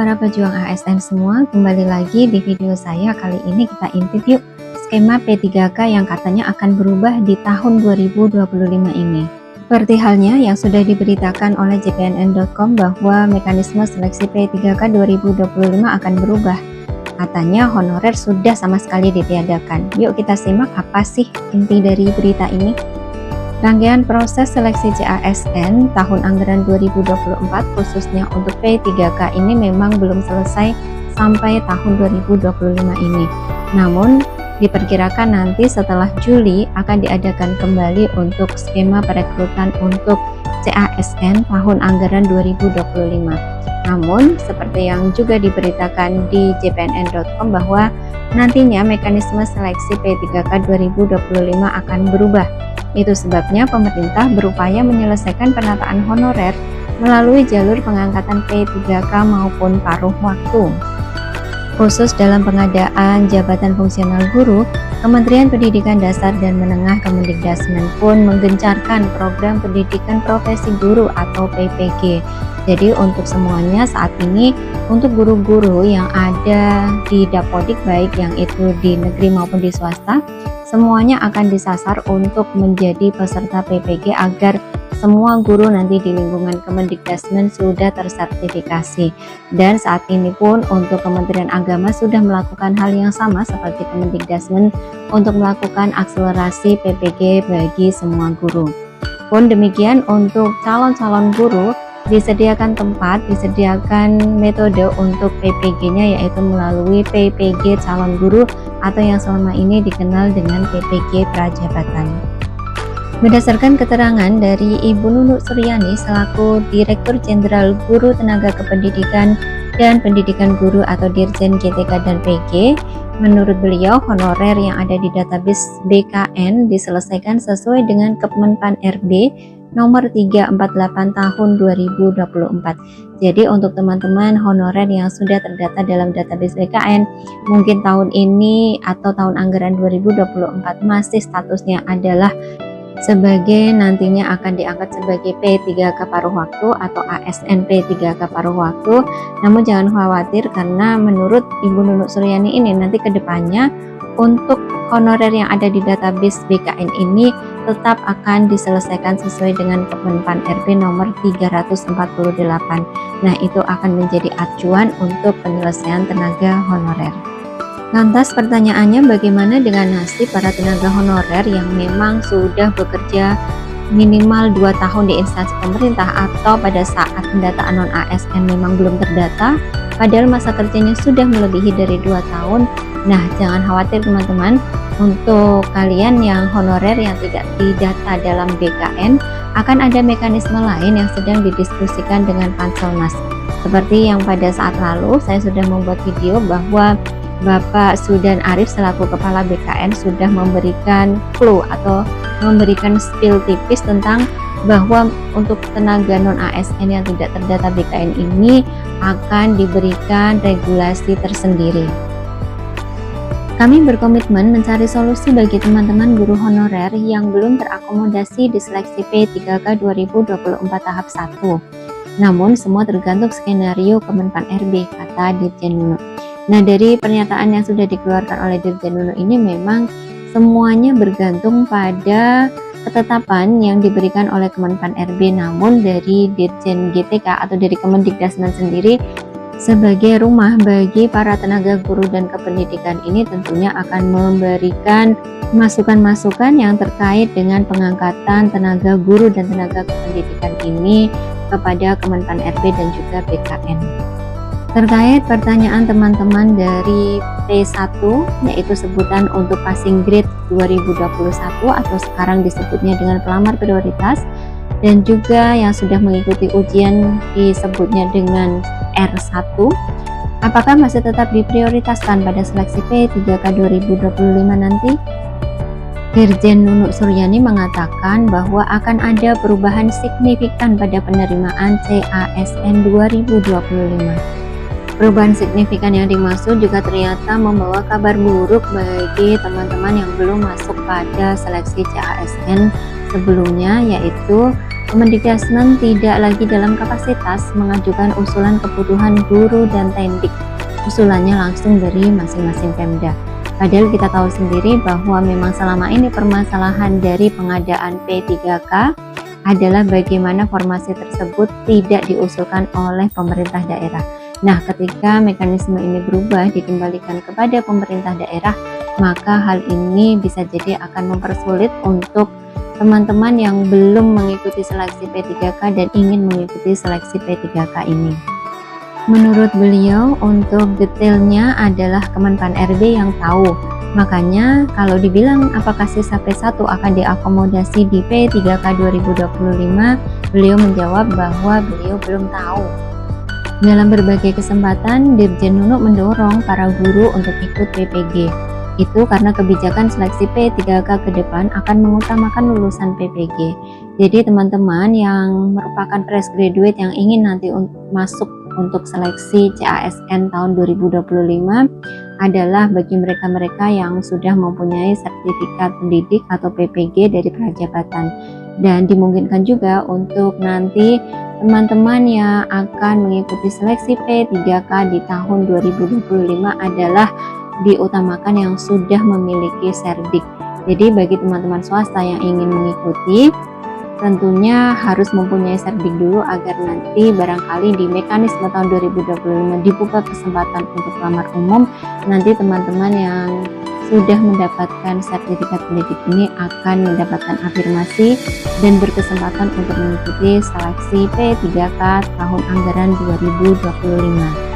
para pejuang ASN semua, kembali lagi di video saya. Kali ini kita intip yuk skema P3K yang katanya akan berubah di tahun 2025 ini. Seperti halnya yang sudah diberitakan oleh jpnn.com bahwa mekanisme seleksi P3K 2025 akan berubah. Katanya honorer sudah sama sekali ditiadakan. Yuk kita simak apa sih inti dari berita ini. Rangkaian proses seleksi CASN tahun anggaran 2024 khususnya untuk P3K ini memang belum selesai sampai tahun 2025 ini. Namun diperkirakan nanti setelah Juli akan diadakan kembali untuk skema perekrutan untuk CASN tahun anggaran 2025. Namun seperti yang juga diberitakan di jpnn.com bahwa nantinya mekanisme seleksi P3K 2025 akan berubah. Itu sebabnya pemerintah berupaya menyelesaikan penataan honorer melalui jalur pengangkatan P3K maupun paruh waktu. Khusus dalam pengadaan jabatan fungsional guru, Kementerian Pendidikan Dasar dan Menengah Kemendikdasmen pun menggencarkan program pendidikan profesi guru atau PPG. Jadi untuk semuanya saat ini, untuk guru-guru yang ada di Dapodik baik yang itu di negeri maupun di swasta, semuanya akan disasar untuk menjadi peserta PPG agar semua guru nanti di lingkungan Kemendikdasmen sudah tersertifikasi. Dan saat ini pun untuk Kementerian Agama sudah melakukan hal yang sama seperti Kemendikdasmen untuk melakukan akselerasi PPG bagi semua guru. Pun demikian untuk calon-calon guru disediakan tempat, disediakan metode untuk PPG-nya yaitu melalui PPG calon guru atau yang selama ini dikenal dengan PPG prajabatan. Berdasarkan keterangan dari Ibu Nunuk Suryani selaku Direktur Jenderal Guru Tenaga Kependidikan dan Pendidikan Guru atau Dirjen GTK dan PG, menurut beliau honorer yang ada di database BKN diselesaikan sesuai dengan Kemenpan RB nomor 348 tahun 2024. Jadi untuk teman-teman honorer yang sudah terdata dalam database BKN mungkin tahun ini atau tahun anggaran 2024 masih statusnya adalah sebagai nantinya akan diangkat sebagai P3K paruh waktu atau ASN P3K paruh waktu. Namun jangan khawatir karena menurut Ibu Nunuk Suryani ini nanti kedepannya untuk honorer yang ada di database BKN ini tetap akan diselesaikan sesuai dengan Kemenpan RB nomor 348. Nah, itu akan menjadi acuan untuk penyelesaian tenaga honorer. Lantas pertanyaannya, bagaimana dengan nasib para tenaga honorer yang memang sudah bekerja minimal 2 tahun di instansi pemerintah atau pada saat pendataan non-ASN memang belum terdata padahal masa kerjanya sudah melebihi dari 2 tahun. Nah, jangan khawatir teman-teman, untuk kalian yang honorer yang tidak didata dalam BKN akan ada mekanisme lain yang sedang didiskusikan dengan Panselnas. Seperti yang pada saat lalu saya sudah membuat video bahwa Bapak Sudan Arif selaku Kepala BKN sudah memberikan clue atau memberikan spill tipis tentang bahwa untuk tenaga non-ASN yang tidak terdata BKN ini akan diberikan regulasi tersendiri. Kami berkomitmen mencari solusi bagi teman-teman guru honorer yang belum terakomodasi di seleksi P3K 2024 tahap 1. Namun semua tergantung skenario Kemenpan RB, kata Dirjen Nunuk. Nah, dari pernyataan yang sudah dikeluarkan oleh Dirjen Nunuk ini memang semuanya bergantung pada ketetapan yang diberikan oleh Kemenpan RB. Namun dari Dirjen GTK atau dari Kemendikdasmen sendiri sebagai rumah bagi para tenaga guru dan kependidikan ini tentunya akan memberikan masukan-masukan yang terkait dengan pengangkatan tenaga guru dan tenaga kependidikan ini kepada Kemenpan RB dan juga BKN. Terkait pertanyaan teman-teman dari P1 yaitu sebutan untuk passing grade 2021 atau sekarang disebutnya dengan pelamar prioritas, dan juga yang sudah mengikuti ujian disebutnya dengan R1, apakah masih tetap diprioritaskan pada seleksi P3K 2025 nanti? Dirjen Nunuk Suryani mengatakan bahwa akan ada perubahan signifikan pada penerimaan CASN 2025. Perubahan signifikan yang dimaksud juga ternyata membawa kabar buruk bagi teman-teman yang belum masuk pada seleksi CASN sebelumnya, yaitu Kemendikbudristek tidak lagi dalam kapasitas mengajukan usulan kebutuhan guru dan tendik. Usulannya langsung dari masing-masing Pemda. Padahal kita tahu sendiri bahwa memang selama ini permasalahan dari pengadaan P3K adalah bagaimana formasi tersebut tidak diusulkan oleh pemerintah daerah. Nah, ketika mekanisme ini berubah dikembalikan kepada pemerintah daerah, maka hal ini bisa jadi akan mempersulit untuk teman-teman yang belum mengikuti seleksi P3K dan ingin mengikuti seleksi P3K ini. Menurut beliau, untuk detailnya adalah Kemenpan RB yang tahu. Makanya kalau dibilang apakah sisa P1 akan diakomodasi di P3K 2025, beliau menjawab bahwa beliau belum tahu. Dalam berbagai kesempatan, Dirjen Nunuk mendorong para guru untuk ikut PPG. Itu karena kebijakan seleksi P3K ke depan akan mengutamakan lulusan PPG. Jadi teman-teman yang merupakan fresh graduate yang ingin nanti masuk untuk seleksi CASN tahun 2025 adalah bagi mereka-mereka yang sudah mempunyai sertifikat pendidik atau PPG dari Prajabatan. Dan dimungkinkan juga untuk nanti teman-teman yang akan mengikuti seleksi P3K di tahun 2025 adalah diutamakan yang sudah memiliki serdik. Jadi bagi teman-teman swasta yang ingin mengikuti, tentunya harus mempunyai serdik dulu agar nanti barangkali di mekanisme tahun 2025 dibuka kesempatan untuk lamar umum, nanti teman-teman yang sudah mendapatkan sertifikat pendidik ini akan mendapatkan afirmasi dan berkesempatan untuk mengikuti seleksi P3K tahun anggaran 2025.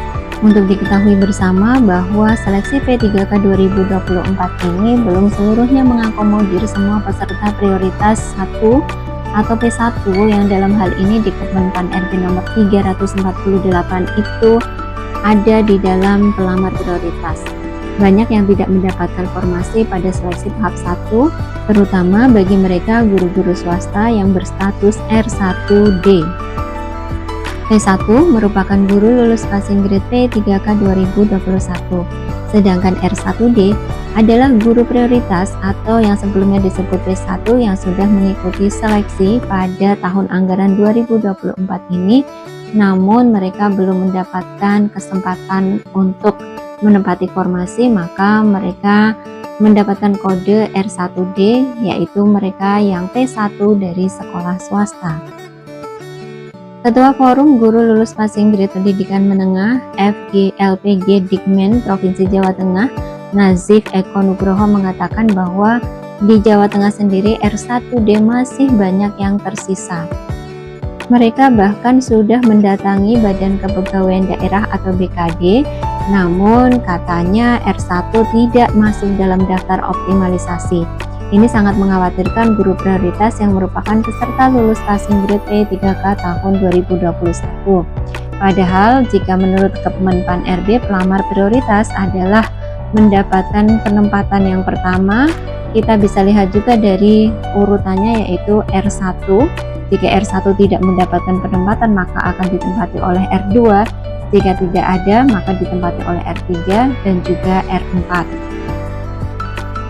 Untuk diketahui bersama bahwa seleksi P3K 2024 ini belum seluruhnya mengakomodir semua peserta prioritas 1 atau P1 yang dalam hal ini di Kemenpan RB nomor 348 itu ada di dalam pelamar prioritas. Banyak yang tidak mendapatkan formasi pada seleksi tahap 1, terutama bagi mereka guru-guru swasta yang berstatus R1D. P1 merupakan guru lulus passing grade P3K 2021, sedangkan R1D adalah guru prioritas atau yang sebelumnya disebut P1 yang sudah mengikuti seleksi pada tahun anggaran 2024 ini, namun mereka belum mendapatkan kesempatan untuk menempati formasi, maka mereka mendapatkan kode R1D, yaitu mereka yang P1 dari sekolah swasta. Ketua Forum Guru Lulus Passing Grade Pendidikan Menengah FGLPG Dikmen Provinsi Jawa Tengah, Nazif Eko Nugroho mengatakan bahwa di Jawa Tengah sendiri R1D masih banyak yang tersisa. Mereka bahkan sudah mendatangi Badan Kepegawaian Daerah atau BKD, namun katanya R1 tidak masuk dalam daftar optimalisasi. Ini sangat mengkhawatirkan guru prioritas yang merupakan peserta lulus passing grade P3K tahun 2021. Padahal jika menurut Kemenpan RB pelamar prioritas adalah mendapatkan penempatan yang pertama, kita bisa lihat juga dari urutannya yaitu R1. Jika R1 tidak mendapatkan penempatan maka akan ditempati oleh R2. Jika tidak ada maka ditempati oleh R3 dan juga R4.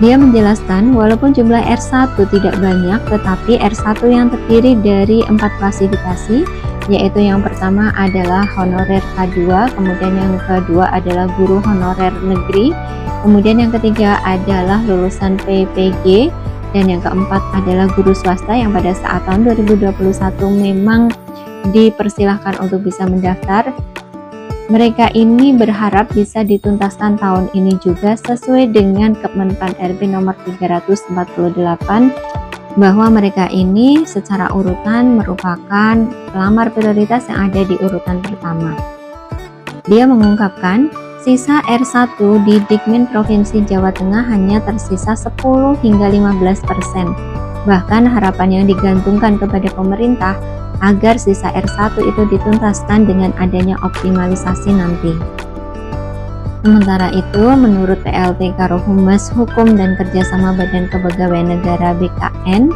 Dia menjelaskan walaupun jumlah R1 tidak banyak, tetapi R1 yang terdiri dari 4 klasifikasi, yaitu yang pertama adalah honorer K2, kemudian yang kedua adalah guru honorer negeri, kemudian yang ketiga adalah lulusan PPG, dan yang keempat adalah guru swasta yang pada saat tahun 2021 memang dipersilahkan untuk bisa mendaftar. Mereka ini berharap bisa dituntaskan tahun ini juga sesuai dengan Kemenpan RB nomor 348 bahwa mereka ini secara urutan merupakan pelamar prioritas yang ada di urutan pertama. Dia mengungkapkan sisa R1 di Dikmin Provinsi Jawa Tengah hanya tersisa 10 hingga 15%. Bahkan harapan yang digantungkan kepada pemerintah agar sisa R1 itu dituntaskan dengan adanya optimalisasi nanti. Sementara itu, menurut PLT Karohumas Hukum dan Kerjasama Badan Kepegawaian Negara BKN,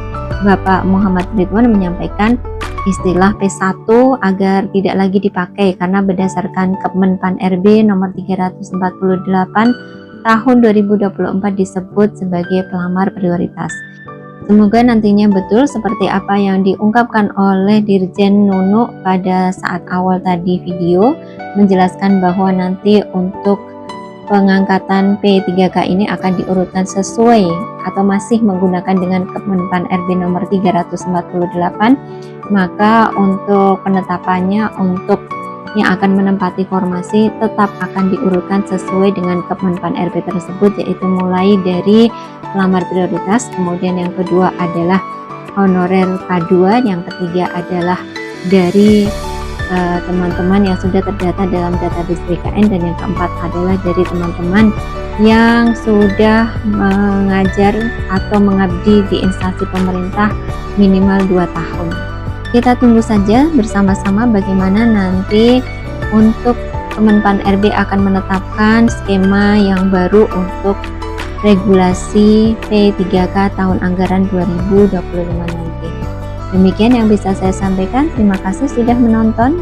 Bapak Muhammad Ridwan menyampaikan istilah P1 agar tidak lagi dipakai karena berdasarkan Kemenpan RB nomor 348 tahun 2024 disebut sebagai pelamar prioritas. Semoga nantinya betul seperti apa yang diungkapkan oleh Dirjen Nunu pada saat awal tadi video, menjelaskan bahwa nanti untuk pengangkatan P3K ini akan diurutkan sesuai atau masih menggunakan dengan Kemenpan RB nomor 348, maka untuk penetapannya untuk yang akan menempati formasi tetap akan diurutkan sesuai dengan Kemenpan RB tersebut, yaitu mulai dari pelamar prioritas, kemudian yang kedua adalah honorer K2, yang ketiga adalah dari teman-teman yang sudah terdata dalam database BKN, dan yang keempat adalah dari teman-teman yang sudah mengajar atau mengabdi di instansi pemerintah minimal 2 tahun. Kita tunggu saja bersama-sama bagaimana nanti untuk Kemenpan RB akan menetapkan skema yang baru untuk regulasi P3K tahun anggaran 2025 nanti. Demikian yang bisa saya sampaikan. Terima kasih sudah menonton.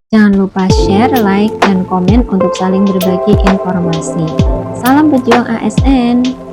Jangan lupa share, like, dan komen untuk saling berbagi informasi. Salam pejuang ASN.